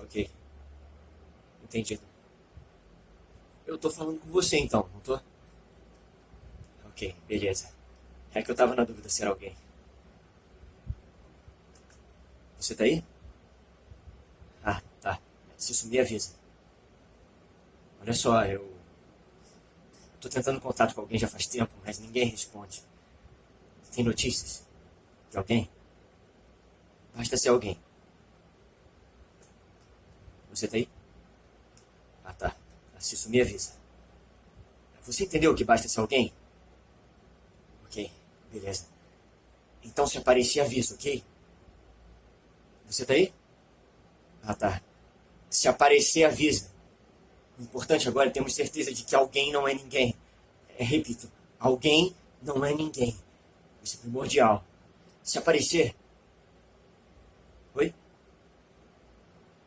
Ok, entendido. Eu tô falando com você então, não tô? Ok, beleza. É que eu tava na dúvida se era alguém. Você tá aí? Ah, tá. Se sumir, avisa. Olha só, eu tô tentando contato com alguém já faz tempo, mas ninguém responde. Tem notícias? De alguém? Basta ser alguém. Você tá aí? Ah, tá. Se sumir, avisa. Você entendeu que basta ser alguém? Ok, beleza. Então se aparecer, avisa, ok? Você tá aí? Ah, tá. Se aparecer, avisa. O importante agora é termos certeza de que alguém não é ninguém. Repito, alguém não é ninguém. Isso é primordial. Se aparecer... Oi?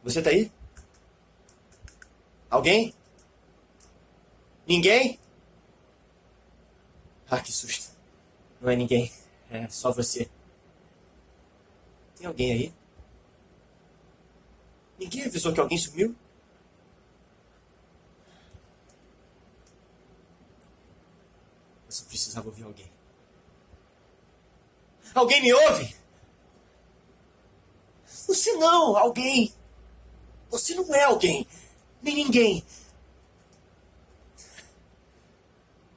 Você tá aí? Alguém? Ninguém? Ah, que susto. Não é ninguém. É só você. Tem alguém aí? Ninguém avisou que alguém sumiu? Você precisava ouvir alguém. Alguém me ouve? Você não, alguém. Você não é alguém. Nem ninguém.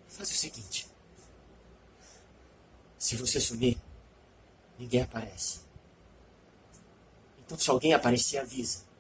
Faz o seguinte. Se você sumir, ninguém aparece. Então se alguém aparecer, avisa.